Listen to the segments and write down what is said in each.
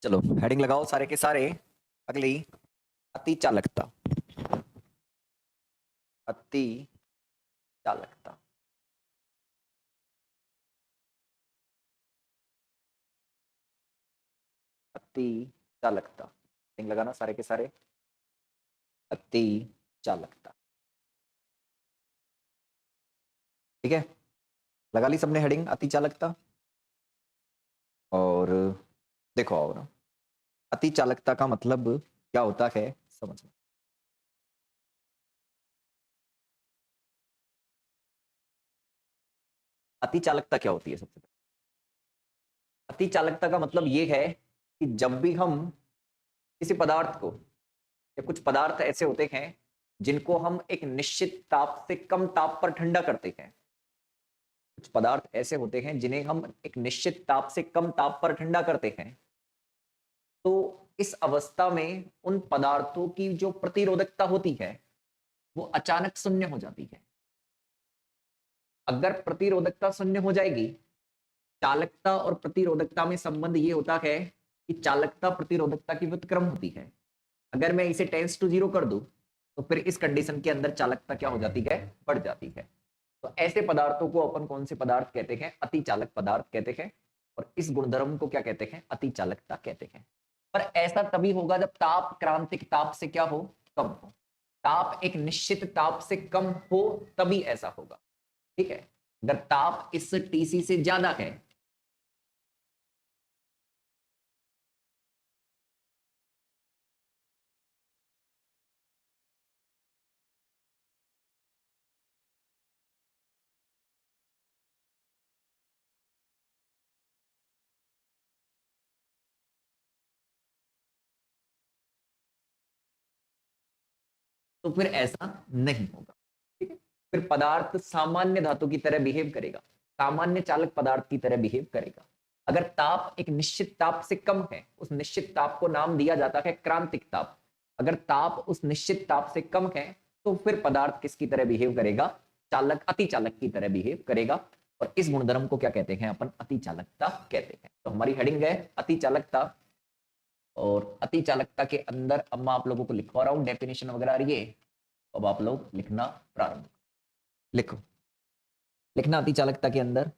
चलो हेडिंग लगाओ सारे के सारे। अगली, अति चालकता। अति चालकता। अति चालकता, हेडिंग लगाना सारे के सारे। अति चालकता। ठीक है, लगा ली सबने हेडिंग अति चालकता। और देखो और अति चालकता का मतलब क्या होता है समझना। अति चालकता क्या होती है सबसे पहले? अति चालकता का मतलब ये है कि जब भी हम किसी पदार्थ को, या कुछ पदार्थ ऐसे होते हैं जिनको हम एक निश्चित ताप से कम ताप पर ठंडा करते हैं। कुछ पदार्थ ऐसे होते हैं जिन्हें हम एक निश्चित ताप से कम ताप पर ठंडा करते हैं, तो इस अवस्था में उन पदार्थों की जो प्रतिरोधकता होती है वो अचानक शून्य हो जाती है। अगर प्रतिरोधकता शून्य हो जाएगी, चालकता और प्रतिरोधकता में संबंध ये होता है कि चालकता प्रतिरोधकता की व्युत्क्रम होती है। अगर मैं इसे टेंस टू जीरो कर दूं तो फिर इस कंडीशन के अंदर चालकता क्या हो जाती है? बढ़ जाती है। तो ऐसे पदार्थों को अपन कौन से पदार्थ कहते हैं? अति चालक पदार्थ कहते हैं। और इस गुणधर्म को क्या कहते हैं? अति चालकता कहते हैं। पर ऐसा तभी होगा जब ताप क्रांतिक ताप से क्या हो? कम हो। ताप एक निश्चित ताप से कम हो तभी ऐसा होगा। ठीक है, अगर ताप इस टीसी से ज्यादा है, तो फिर ऐसा नहीं होगा। ठीक है, फिर पदार्थ सामान्य धातु की तरह बिहेव करेगा, सामान्य चालक पदार्थ की तरह बिहेव करेगा। अगर ताप एक निश्चित ताप से कम है, उस निश्चित ताप को नाम दिया जाता है क्रांतिक ताप। अगर ताप उस निश्चित ताप से कम है तो फिर पदार्थ किसकी तरह बिहेव करेगा? चालक, अति चालक की तरह बिहेव करेगा। और इस गुणधर्म को क्या कहते हैं? अपन अति चालकता कहते हैं। तो हमारी हेडिंग है अति चालकता। और अति चालकता के अंदर अब मैं आप लोगों को लिखवा रहा हूं, डेफिनेशन वगैरह आ रही है, अब आप लोग लिखना प्रारंभ लिखो। लिखना अति चालकता के अंदर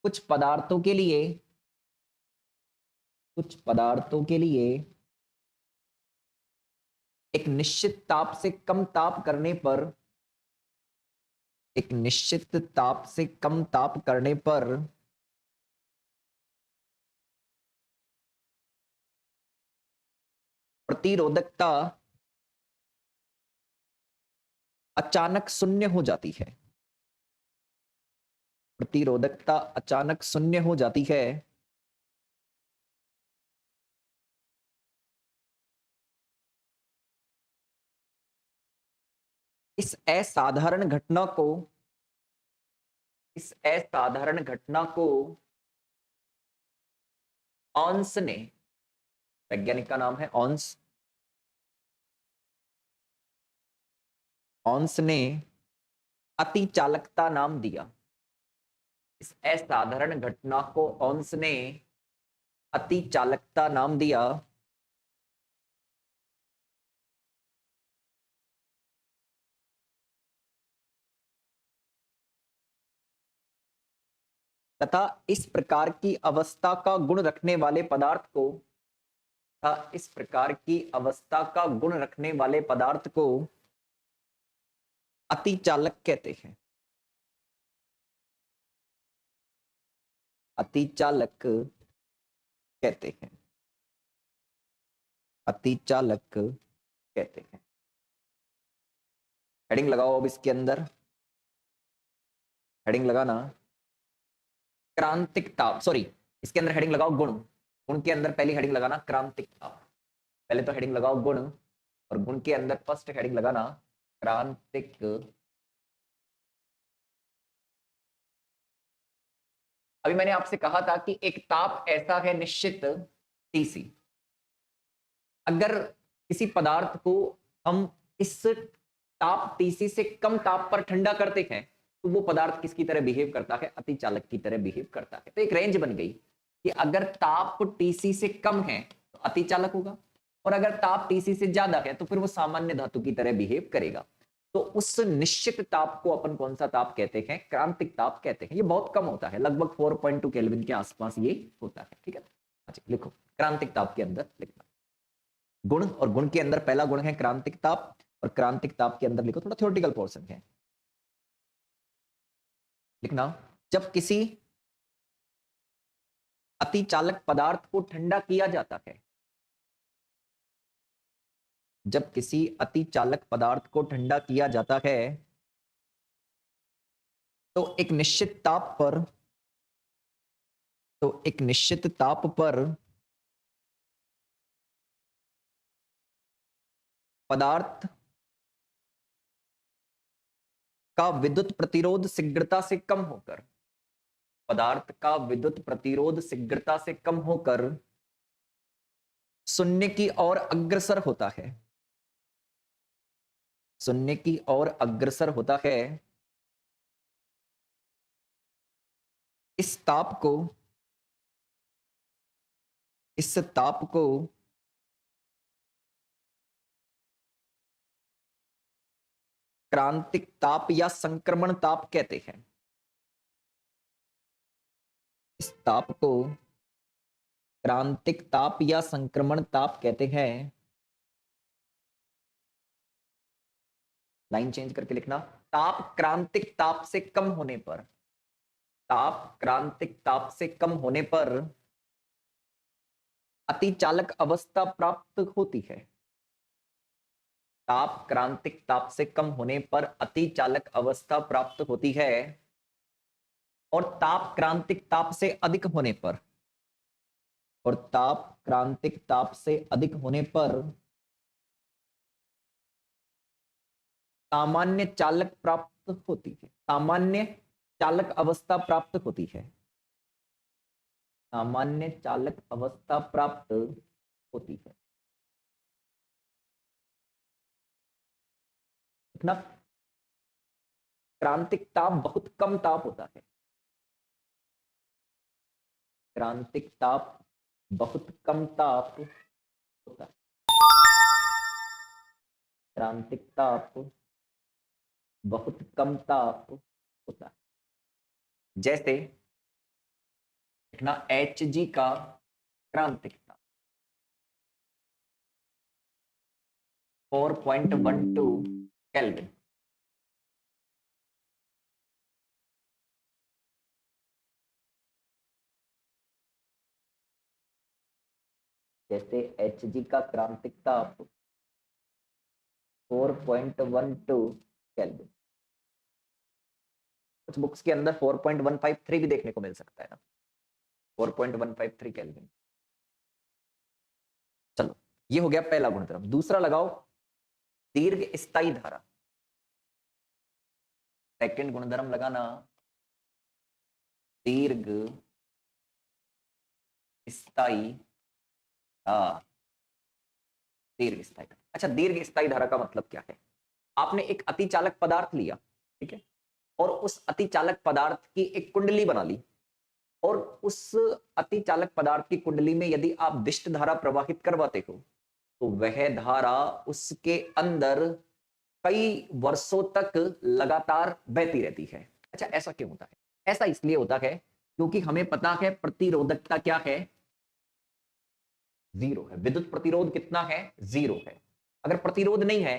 कुछ पदार्थों के लिए, कुछ पदार्थों के लिए एक निश्चित ताप से कम ताप करने पर, एक निश्चित ताप से कम ताप करने पर प्रतिरोधकता अचानक शून्य हो जाती है। प्रतिरोधकता अचानक शून्य हो जाती है। इस असाधारण घटना को, इस असाधारण घटना को ऑन्स ने, वैज्ञानिक का नाम है ऑन्स, ऑन्स ने अति चालकता नाम दिया। इस असाधारण घटना को ऑन्स ने अति चालकता नाम दिया। तथा इस प्रकार की अवस्था का गुण रखने वाले पदार्थ को, तथा इस प्रकार की अवस्था का गुण रखने वाले पदार्थ को अति चालक कहते हैं। अति चालक कहते हैं। अति चालक कहते हैं। हेडिंग लगाओ अब इसके अंदर, हेडिंग लगाना क्रांतिक ताप, सॉरी इसके अंदर हेडिंग लगाओ गुण। गुण के अंदर पहली हेडिंग लगाना क्रांतिक ताप। पहले तो हेडिंग लगाओ गुण, और गुण के अंदर फर्स्ट हेडिंग लगाना क्रांतिक। अभी मैंने आपसे कहा था कि एक ताप ऐसा है निश्चित टीसी, अगर किसी पदार्थ को हम इस ताप टीसी से कम ताप पर ठंडा करते हैं तो वो पदार्थ किसकी तरह बिहेव करता है? अति चालक की तरह बिहेव करता है। तो एक रेंज बन गई कि अगर ताप टीसी से कम है तो अति चालक होगा। और अगर ताप Tc से ज्यादा है तो फिर वो सामान्य धातु की तरह बिहेव करेगा। तो उस निश्चित ताप को अपन कौन सा ताप कहते हैं? क्रांतिक ताप कहते हैं। ये बहुत कम होता है, लगभग 4.2 केल्विन के आसपास ये होता है। ठीक है, अच्छा लिखो क्रांतिक ताप के अंदर लिखना गुण, और गुण के अंदर पहला गुण है क्रांतिक ताप, और क्रांतिक ताप के अंदर लिखो थोड़ा थ्योरेटिकल पोर्शन है लिखना, जब किसी अति चालक पदार्थ को ठंडा किया जाता है, जब किसी अति चालक पदार्थ को ठंडा किया जाता है तो एक निश्चित ताप पर, तो एक निश्चित ताप पर पदार्थ का विद्युत प्रतिरोध शीघ्रता से कम होकर, पदार्थ का विद्युत प्रतिरोध शीघ्रता से कम होकर शून्य की ओर अग्रसर होता है, शून्य की ओर अग्रसर होता है। इस ताप को, इस ताप को क्रांतिक ताप या संक्रमण ताप कहते हैं। इस ताप को क्रांतिक ताप या संक्रमण ताप कहते हैं। लाइन चेंज करके लिखना, ताप क्रांतिक ताप से कम होने पर, ताप क्रांतिक ताप से कम होने पर अतिचालक अवस्था प्राप्त होती है। ताप क्रांतिक ताप से कम होने पर अतिचालक अवस्था प्राप्त होती है, और ताप क्रांतिक ताप से अधिक होने पर, और ताप क्रांतिक ताप से अधिक होने पर सामान्य चालक प्राप्त होती है, सामान्य चालक अवस्था प्राप्त होती है, सामान्य चालक अवस्था प्राप्त होती है। ना, क्रांतिक ताप बहुत कम ताप होता है, क्रांतिक ताप बहुत कम ताप होता है, क्रांतिक ताप बहुत कम ताप होता है। जैसे लिखना Hg का क्रांतिक ताप 4.12 केल्विन, जैसे Hg का क्रांतिक ताप 4.12 केल्विन। कुछ बुक्स के अंदर 4.153 भी देखने को मिल सकता है ना, 4.153 केल्विन। चलो ये हो गया पहला गुणधर्म। दूसरा लगाओ दीर्घ स्थायी धारा, सेकंड गुणधर्म लगाना दीर्घ स्थायी, दीर्घ स्थायी। अच्छा, दीर्घ स्थायी धारा का मतलब क्या है? आपने एक अतिचालक पदार्थ लिया, ठीक है, और उस अतिचालक पदार्थ की एक कुंडली बना ली, और उस अतिचालक पदार्थ की कुंडली में यदि आप दिष्ट धारा प्रवाहित करवाते हो तो वह धारा उसके अंदर कई वर्षों तक लगातार बहती रहती है। अच्छा, ऐसा क्यों होता है? ऐसा इसलिए होता है क्योंकि हमें पता है प्रतिरोधकता क्या है, 0 है। विद्युत प्रतिरोध कितना है? 0 है। अगर प्रतिरोध नहीं है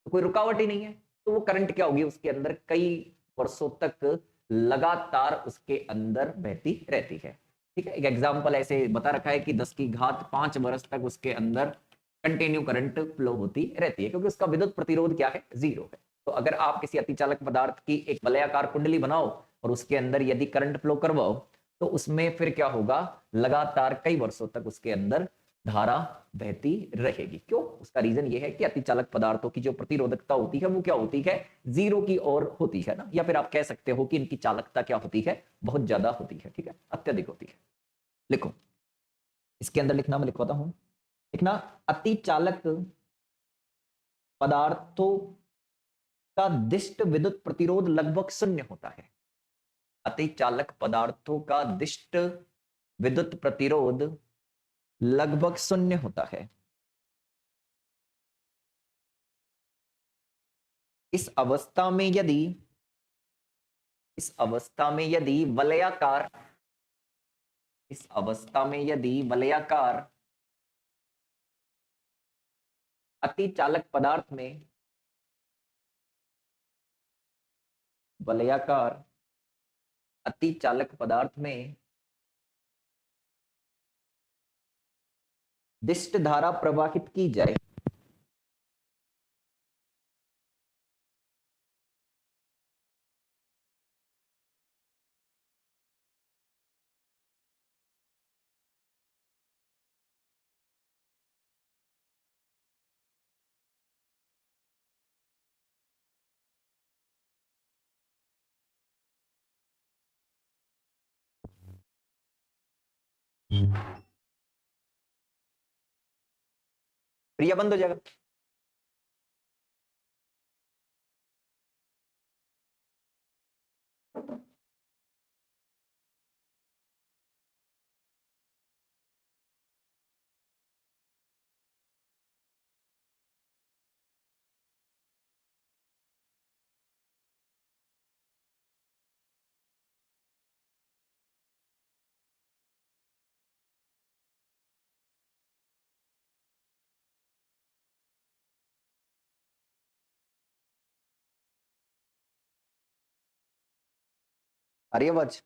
तो कोई रुकावट ही नहीं है, तो वो करंट क्या होगी, उसके अंदर कई वर्षों तक लगातार उसके अंदर बहती रहती है। ठीक है, एक एग्जांपल ऐसे बता रखा है कि 10 की घात 5 वर्ष तक उसके अंदर कंटिन्यू करंट फ्लो होती रहती है, क्योंकि उसका विद्युत प्रतिरोध क्या है? 0 है। तो अगर आप किसी अतिचालक पदार्थ की एक वलयाकार कुंडली बनाओ और उसके अंदर यदि करंट फ्लो करवाओ तो उसमें फिर क्या होगा, लगातार कई वर्षों तक उसके अंदर धारा बहती रहेगी। क्यों? उसका रीजन ये है कि अतिचालक पदार्थों की जो प्रतिरोधकता होती है वो क्या होती है? 0 की ओर होती है ना, या फिर आप कह सकते हो कि इनकी चालकता क्या होती है? बहुत ज्यादा होती है। ठीक है, अत्यधिक होती है। लिखो, इसके अंदर लिखना, मैं लिखवाता हूं, लिखना अतिचालक पदार्थों का दिष्ट विद्युत प्रतिरोध लगभग 0 होता है। अतिचालक पदार्थों का दिष्ट विद्युत प्रतिरोध लगभग शून्य होता है। इस अवस्था में यदि वलयाकार अतिचालक पदार्थ में दिष्ट धारा प्रवाहित की जाए, प्रिया बंद हो जाएगा। आ रही है आवाज?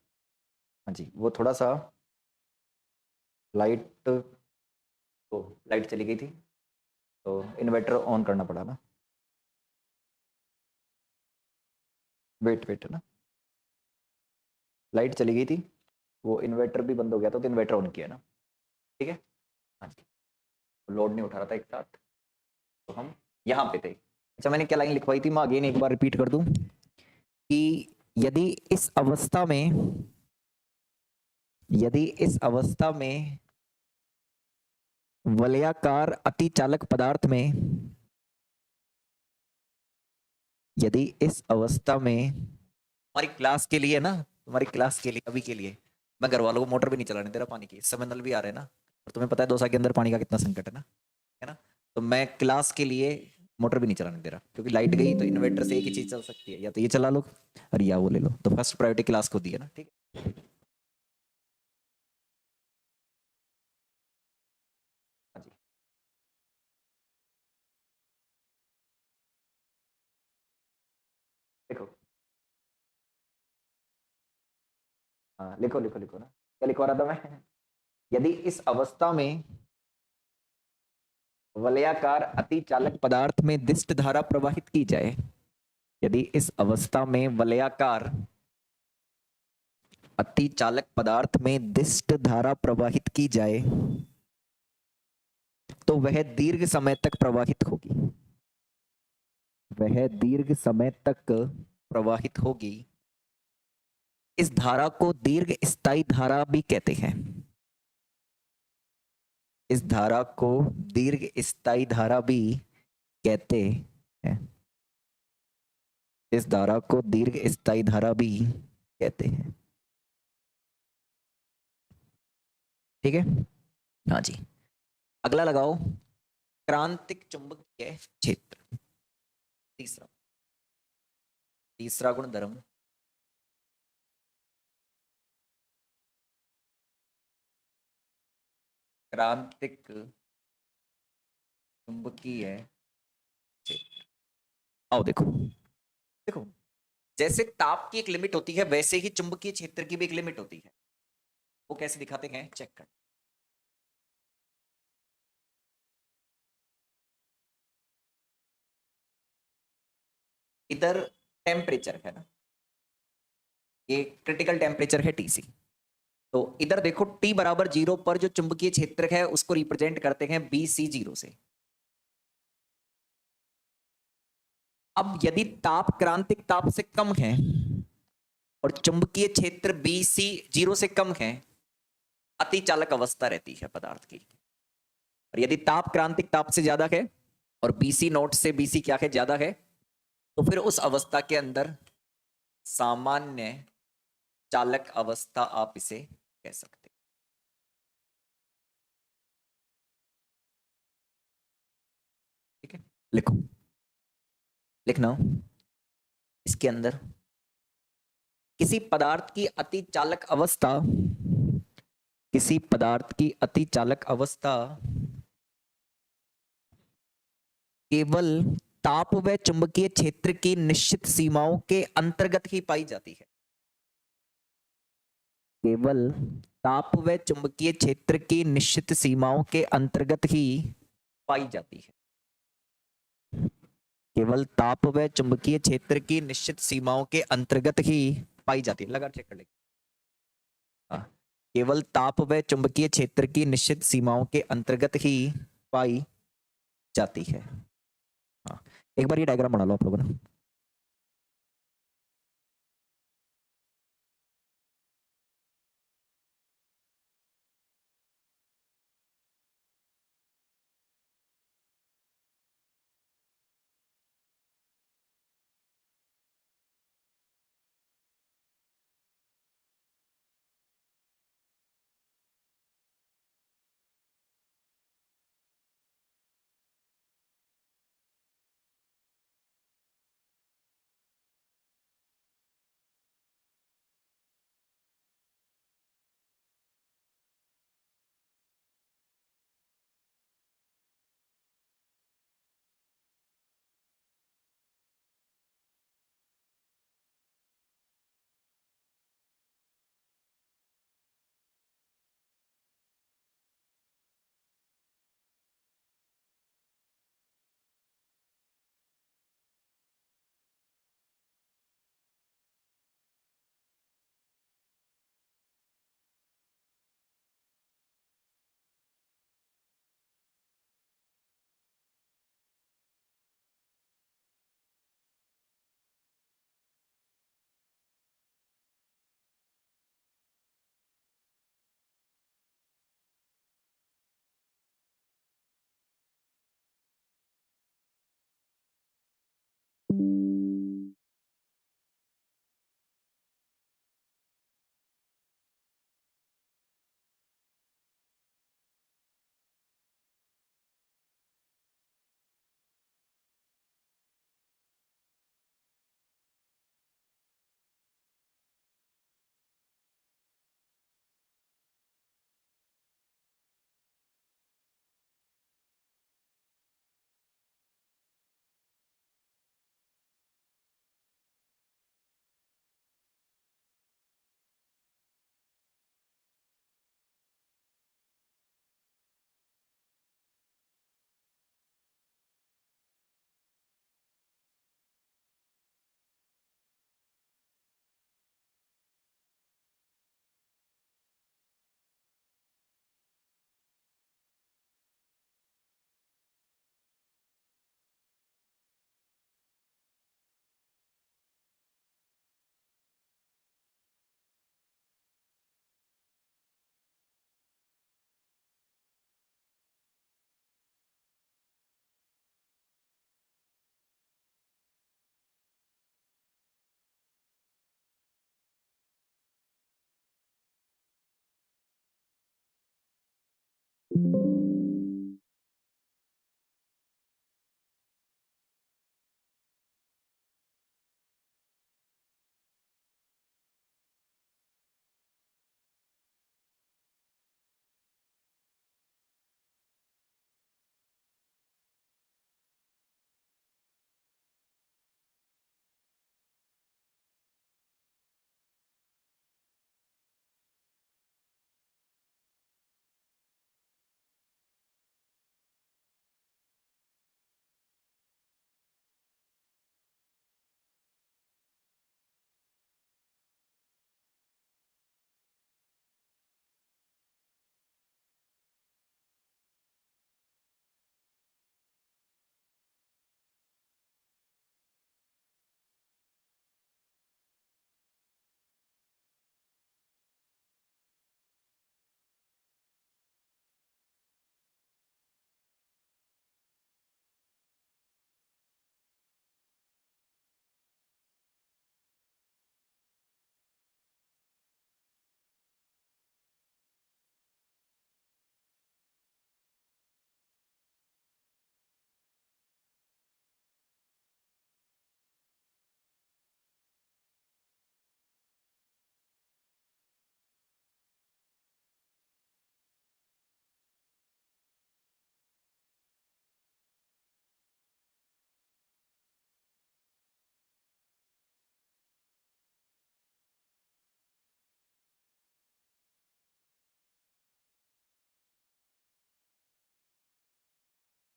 हाँ जी, वो थोड़ा सा लाइट चली गई थी तो इन्वर्टर ऑन करना पड़ा ना। वेट ना, लाइट चली गई थी, वो इन्वर्टर भी बंद हो गया था तो इन्वर्टर ऑन किया ना। ठीक है, हाँ जी, लोड नहीं उठा रहा था एक साथ, तो हम यहाँ पे थे। अच्छा, मैंने क्या लाइन लिखवाई थी, मैं अगेन एक बार रिपीट कर दूं कि यदि इस अवस्था में वलयाकार अतिचालक पदार्थ में, यदि इस अवस्था में, हमारी क्लास के लिए ना, तुम्हारी क्लास के लिए, अभी के लिए मैं घर वालों को मोटर भी नहीं चलाने दे रहा पानी की, इस समय नल भी आ रहे हैं ना, और तुम्हें पता है दौसा के अंदर पानी का कितना संकट है ना, तो मैं क्लास के लिए मोटर भी नहीं चलाने दे रहा, क्योंकि लाइट गई तो इन्वर्टर से एक ही चीज चल सकती है, या तो ये चला लो और या वो ले लो, तो फर्स्ट प्रायोरिटी क्लास को दी है ना। ठीक है, हाँ जी, देखो, हाँ लिखो लिखो लिखो ना, क्या लिखवा रहा था मैं? यदि इस अवस्था में वलयाकार अतिचालक पदार्थ में दिष्ट धारा प्रवाहित की जाए, यदि इस अवस्था में वलयाकार अतिचालक पदार्थ में दिष्ट धारा प्रवाहित की जाए तो वह दीर्घ समय तक प्रवाहित होगी। इस धारा को दीर्घ स्थायी धारा भी कहते हैं। इस धारा को दीर्घ स्थायी धारा भी कहते हैं। इस धारा को दीर्घ स्थायी धारा भी कहते हैं। ठीक है, हाँ जी, अगला लगाओ, क्रांतिक चुंबकीय क्षेत्र। तीसरा गुणधर्म, क्रांतिक चुंबकीय क्षेत्र। आओ देखो, जैसे ताप की एक लिमिट होती है, वैसे ही चुंबकीय क्षेत्र की भी एक लिमिट होती है। वो कैसे दिखाते हैं, चेक कर। इधर टेम्परेचर है ना, ये क्रिटिकल टेम्परेचर है टीसी, तो इधर देखो टी बराबर 0 पर जो चुंबकीय क्षेत्र है उसको रिप्रेजेंट करते हैं बी सी 0 से। अब यदि ताप क्रांतिक ताप से कम है और चुंबकीय क्षेत्र बी सी 0 से कम है, अतिचालक अवस्था रहती है पदार्थ की। और यदि ताप क्रांतिक ताप से ज्यादा है और बीसी नोट से बीसी क्या है, ज्यादा है, तो फिर उस अवस्था के अंदर सामान्य चालक अवस्था आप इसे कह सकते हैं। लिखो, लिखना इसके अंदर किसी पदार्थ की अति चालक अवस्था, किसी पदार्थ की अति चालक अवस्था केवल ताप व चुंबकीय क्षेत्र की निश्चित सीमाओं के अंतर्गत ही पाई जाती है। केवल ताप व चुंबकीय क्षेत्र की निश्चित सीमाओं के अंतर्गत ही पाई जाती है। केवल ताप व चुंबकीय क्षेत्र की निश्चित सीमाओं के अंतर्गत ही पाई जाती है। लगा चेक कर लेंगे। हाँ, केवल ताप व चुंबकीय क्षेत्र की निश्चित सीमाओं के अंतर्गत ही पाई जाती है। हाँ, एक बार ये डायग्राम बना लो आप लोगों ने।